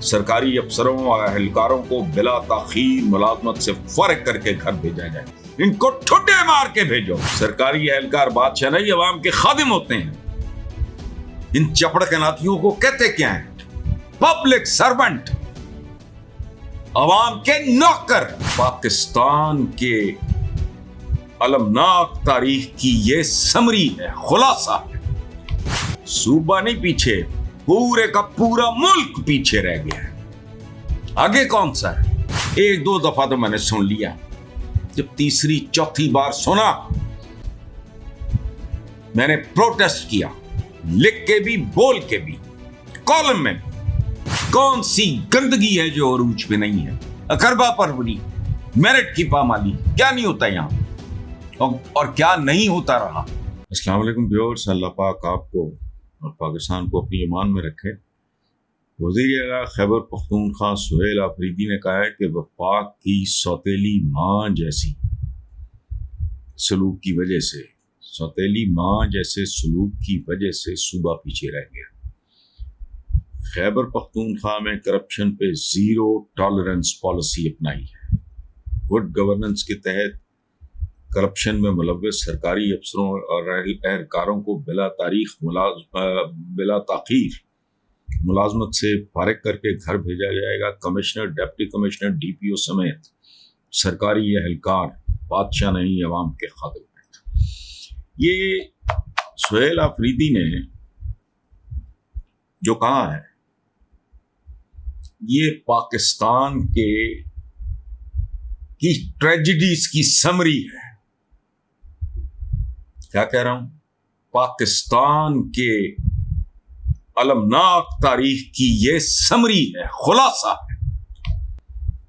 सरकारी अफसरों और एहलकारों को बिला ताखीर मुलाजमत से फारिग करके घर भेजा जाए। इनको ठुड्डे मार के भेजो। सरकारी एहलकार बादशाह नहीं, अवाम के खादिम होते हैं। इन चपड़ कनातियों को कहते क्या है? पब्लिक सर्वेंट, अवाम के नौकर। पाकिस्तान के अलमनाक तारीख की ये समरी है, खुलासा है। सूबा नहीं पीछे, पूरे का पूरा मुल्क पीछे रह गया है। आगे कौन सा है? एक दो दफा तो मैंने सुन लिया, जब तीसरी चौथी बार सुना मैंने प्रोटेस्ट किया, लिख के भी बोल के भी, कॉलम में भी। कौन सी गंदगी है जो अरूज पे नहीं है? अकरबा परवरी, मेरिट की पामाली, क्या नहीं होता यहाँ और क्या नहीं होता रहा। अस्सलाम वालेकुम व्यूअर्स, अल्लाह पाक आपको और पाकिस्तान को अपनी ईमान में रखे। वज़ीर-ए-आला खैबर पख्तूनख्वा सुहेल आफरीदी ने कहा है कि वफाक की सौतेली माँ जैसी सलूक की वजह से, सौतेली माँ जैसे सलूक की वजह से सूबा पीछे रह गया। खैबर पख्तूनख्वा में करप्शन पे जीरो टॉलरेंस पॉलिसी अपनाई है। गुड गवर्नेंस के तहत करप्शन में मुलव्वस सरकारी अफसरों और एहलकारों को बिला ताखीर मुलाजमत से फारिग करके घर भेजा जाएगा। कमिश्नर, डिप्टी कमिश्नर, DPO समेत सरकारी एहलकार बादशाह नहीं, अवाम के खातिर। ये सुहेल आफरीदी ने जो कहा है, ये पाकिस्तान की ट्रेजेडीज की समरी है। क्या कह रहा हूं? पाकिस्तान के अलमनाक तारीख की ये समरी है, खुलासा है।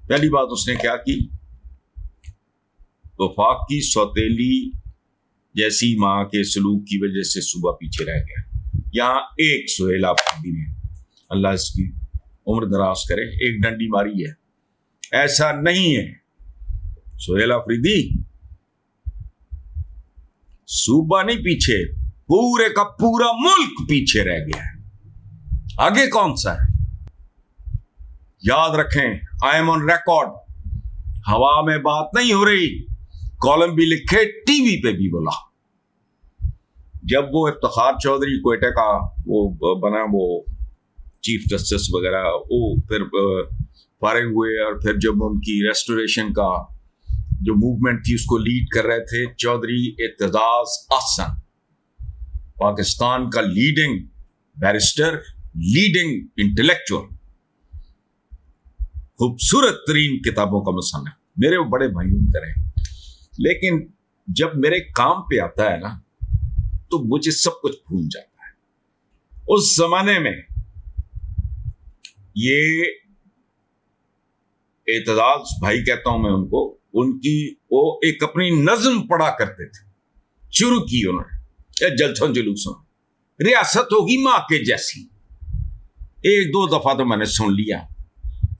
पहली बात उसने क्या की? वफाक की सौतेली जैसी मां के सलूक की वजह से सूबा पीछे रह गया। यहां एक सुहेल आफरीदी ने, अल्लाह इसकी उम्र दराज करे, एक डंडी मारी है। ऐसा नहीं है सुहेल आफरीदी, सूबा नहीं पीछे, पूरे का पूरा मुल्क पीछे रह गया है। आगे कौन सा है? याद रखें, आई एम ऑन रिकॉर्ड। हवा में बात नहीं हो रही, कॉलम भी लिखे, टीवी पे भी बोला। जब वो इफ्तिखार चौधरी क्वेटा का वो बना, वो चीफ जस्टिस वगैरह, वो फिर फारिग हुए, और फिर जब उनकी रेस्टोरेशन का जो मूवमेंट थी उसको लीड कर रहे थे चौधरी एतजाज अहसन, पाकिस्तान का लीडिंग बैरिस्टर, लीडिंग इंटेलेक्चुअल, खूबसूरत तरीन किताबों का मुसन्निफ, मेरे वो बड़े भाइयों की तरह। लेकिन जब मेरे काम पे आता है ना, तो मुझे सब कुछ भूल जाता है। उस जमाने में ये एतजाज भाई कहता हूं मैं उनको, उनकी वो एक अपनी नज्म पढ़ा करते थे, शुरू की उन्होंने, जलसों जुलूसों, रियासत होगी मां के जैसी। एक दो दफा तो मैंने सुन लिया,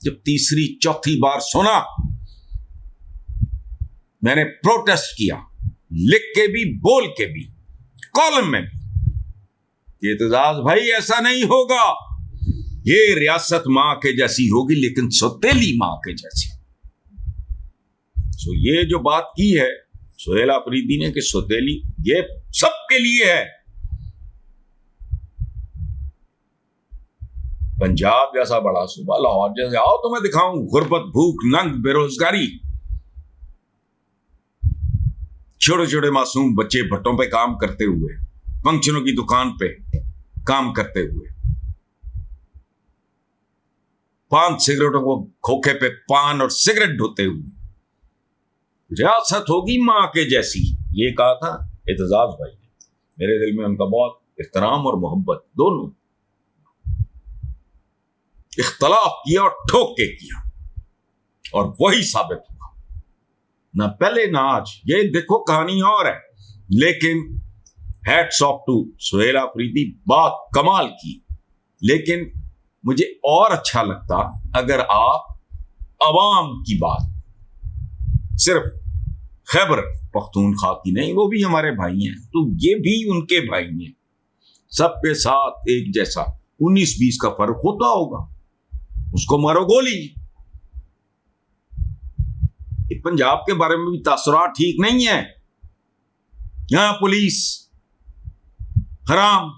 जब तीसरी चौथी बार सुना मैंने प्रोटेस्ट किया, लिख के भी बोल के भी, कॉलम में भी। एतजाज भाई ऐसा नहीं होगा, ये रियासत मां के जैसी होगी, लेकिन सौतेली मां के जैसी। सो ये जो बात की है सुहेल आफरीदी ने कि सौतेली, ये सबके लिए है। पंजाब जैसा बड़ा सूबा, लाहौर जैसे, आओ तो मैं दिखाऊं गुर्बत, भूख, नंग, बेरोजगारी, छोटे छोटे मासूम बच्चे भट्टों पे काम करते हुए, फंक्शनों की दुकान पे काम करते हुए, पान सिगरेटों को खोखे पे पान और सिगरेट ढोते हुए। रियासत होगी मां के जैसी, ये कहा था एतजाज भाई ने। मेरे दिल में उनका बहुत एहतराम और मोहब्बत, दोनों। इख्तलाफ किया और ठोक के किया, और वही साबित हुआ। ना पहले ना आज, ये देखो कहानी और है। लेकिन hats off to Suhail Afridi, बात कमाल की। लेकिन मुझे और अच्छा लगता अगर आप अवाम की बात, सिर्फ खैबर पख्तूनख्वा की नहीं, वो भी हमारे भाई हैं, तो ये भी उनके भाई हैं, सबके साथ एक जैसा। 19-20 का फर्क होता होगा, उसको मारो गोली। पंजाब के बारे में भी तासुरात ठीक नहीं है। यहां पुलिस, हराम,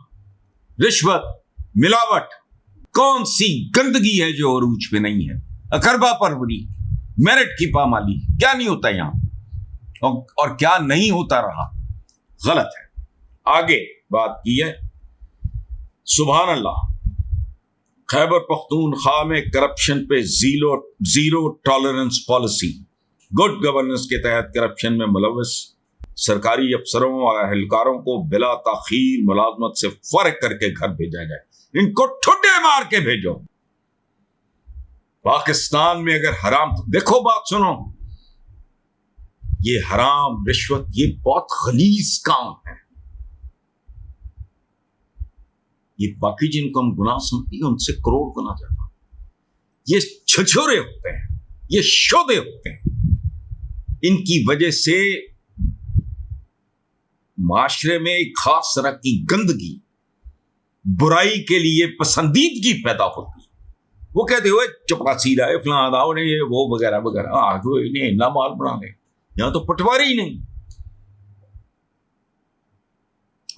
रिश्वत, मिलावट, कौन सी गंदगी है जो अरूज पे नहीं है? अकरबा परवरी, मेरिट की पामाली, क्या नहीं होता यहां और क्या नहीं होता रहा? गलत है। आगे बात की है, सुभान अल्लाह, खैबर पख्तूनख्वा में करप्शन पे zero tolerance policy, good governance के तहत करप्शन में मुलव्वस सरकारी अफसरों और एहलकारों को बिला ताखीर मुलाजमत से फर्क करके घर भेजा जाए। इनको ठुड्डे मार के भेजो। पाकिस्तान में अगर हराम, देखो बात सुनो, ये हराम, रिश्वत, ये बहुत खलीज काम है। ये बाकी जिनको हम गुनाह समझते हैं उनसे करोड़ गुना ज्यादा। ये छछोरे होते हैं, ये शोधे होते हैं। इनकी वजह से माशरे में एक खास तरह की गंदगी, बुराई के लिए पसंदीदगी पैदा होती है। वो कहते हुए चपरासी रहे फलां दाव ने, ये वो वगैरह वगैरह, आगे इन्हें इतना माल बना ले। यहां तो पटवारी ही नहीं,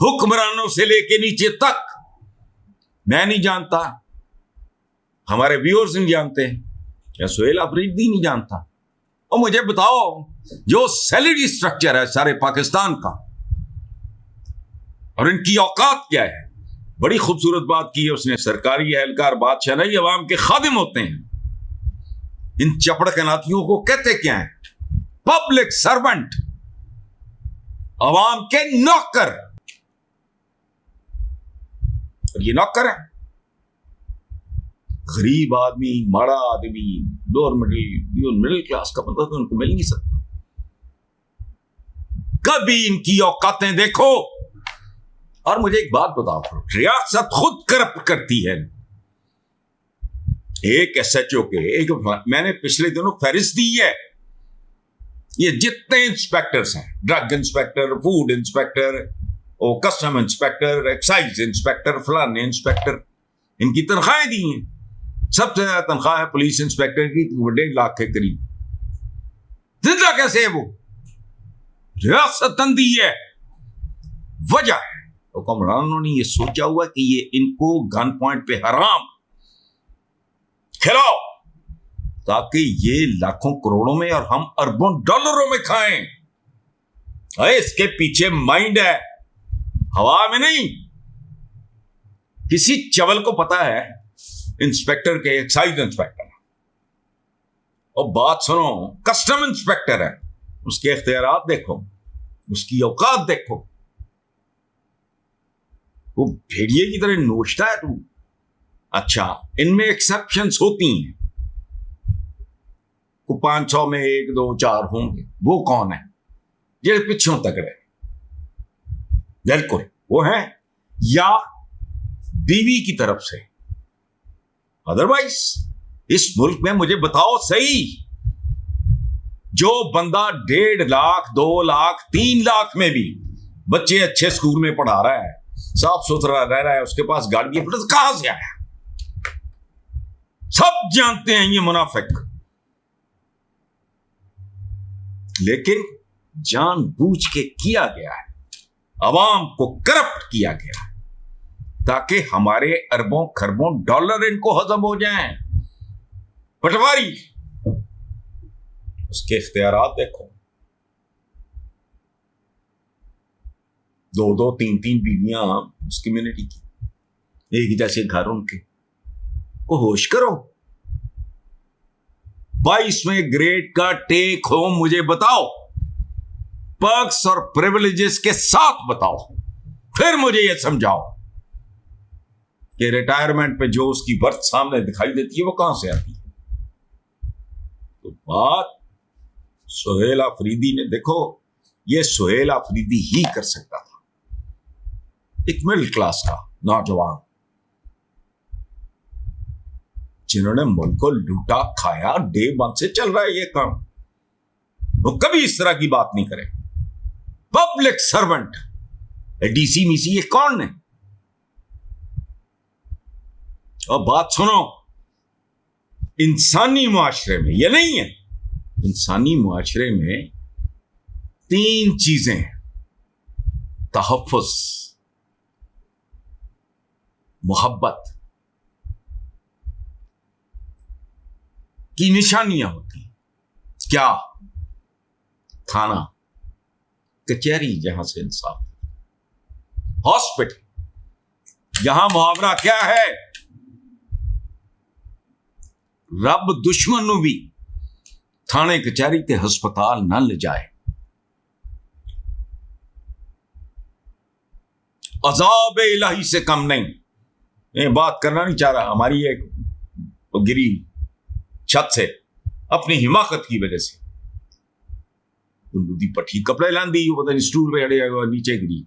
हुक्मरानों से लेके नीचे तक। मैं नहीं जानता, हमारे व्यूअर्स नहीं जानते, या सुहेल अफरीदी नहीं जानता। और मुझे बताओ, जो सैलरी स्ट्रक्चर है सारे पाकिस्तान का और इनकी औकात क्या है? बड़ी खूबसूरत बात की है उसने, सरकारी एहलकार बादशाह नहीं, अवाम के खादिम होते हैं। इन चपड़ कनातियों को कहते क्या है? पब्लिक सर्वेंट, अवाम के नौकर। और ये नौकर है, गरीब आदमी, माड़ा आदमी, लोअर मिडिल क्लास का मतलब तो उनको मिल नहीं सकता। कभी इनकी औकातें देखो। और मुझे एक बात बताओ, रियासत खुद करप्ट करती है। एक SHO के, एक मैंने पिछले दिनों फहरिस्त दी है, ये जितने इंस्पेक्टर्स हैं, drug inspector, food inspector, custom inspector, excise inspector, फलाने इंस्पेक्टर, इनकी तनख्वाहें दी हैं। सबसे ज्यादा तनख्वाह है पुलिस इंस्पेक्टर की, 1.5 लाख के करीब। जिंदा कैसे है वो? रियासत दी है। वजह है हुक्मरानों ने ये सोचा हुआ कि ये इनको गन पॉइंट पे हराम खिलाओ, ताकि ये लाखों करोड़ों में और हम अरबों डॉलरों में खाएं। इसके पीछे माइंड है, हवा में नहीं। किसी चवल को पता है इंस्पेक्टर के, एक्साइज इंस्पेक्टर, और बात सुनो, कस्टम इंस्पेक्टर है, उसके इख्तियारात देखो, उसकी औकात देखो। वो भेड़िए की तरह नोचता है तू। अच्छा, इनमें एक्सेप्शंस होती हैं, को 500 में 1, 2, 4 होंगे। वो कौन है? जेड़े पिछों तगड़े, बिल्कुल वो है, या बीवी की तरफ से। अदरवाइज इस मुल्क में मुझे बताओ सही, जो बंदा 1.5 लाख, 2 लाख, 3 लाख में भी बच्चे अच्छे स्कूल में पढ़ा रहा है, साफ सुथरा रह रहा है, उसके पास गाड़ी है, तो कहां से आया? सब जानते हैं ये मुनाफिक। लेकिन जानबूझ के किया गया है, अवाम को करप्ट किया गया है, ताकि हमारे अरबों खरबों डॉलर इनको हजम हो जाएं। पटवारी, उसके इख्तियारात देखो, 2-2, 3-3 बीवियां उस कम्युनिटी की, एक ही जैसे घर उनके। को होश करो। 22वें ग्रेड का टेक होम मुझे बताओ, पर्क्स और प्रिविलेजेस के साथ बताओ, फिर मुझे यह समझाओ कि रिटायरमेंट पे जो उसकी बर्थ सामने दिखाई देती है वो कहां से आती है। तो बात सुहेल अफरीदी ने, देखो ये सुहेल अफरीदी ही कर सकता था, एक मिडिल क्लास का नौजवान जिन्होंने मुल्क को लूटा खाया, डे 1 से चल रहा है ये काम। वो कभी इस तरह की बात नहीं करे। पब्लिक सर्वेंट, डीसी मीसी ये कौन है? और बात सुनो, इंसानी मुआशरे में ये नहीं है। इंसानी मुआशरे में 3 चीजें हैं, तहफ़्फ़ुज़, मोहब्बत की निशानियां होती हैं। क्या? थाना, कचहरी जहां से इंसाफ, हॉस्पिटल। यहां मुहावरा क्या है? रब दुश्मन नूं भी थाने कचहरी ते हस्पताल न ले जाए। अजाब इलाही से कम नहीं। ये बात करना नहीं चाह रहा, हमारी एक गिरी छत से अपनी हिमाकत की वजह से दी पट्टी कपड़े लांदी, पता नहीं स्टूल पे अड़े नीचे गिरी।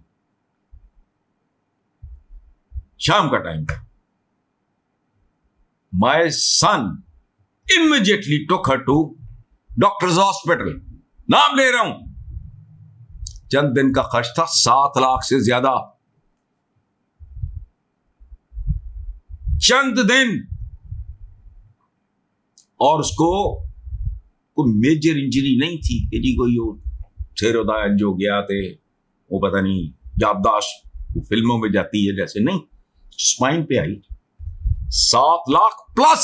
शाम का टाइम था। My son immediately took her to doctor's hospital. नाम ले रहा हूं। चंद दिन का खर्च था 7 लाख से ज्यादा। चंद दिन। और उसको कोई मेजर इंजरी नहीं थी कि जी कोई शेरोदायन जो गया थे वो पता नहीं याददाश्त फिल्मों में जाती है जैसे, नहीं, स्पाइन पे आई। 7 लाख प्लस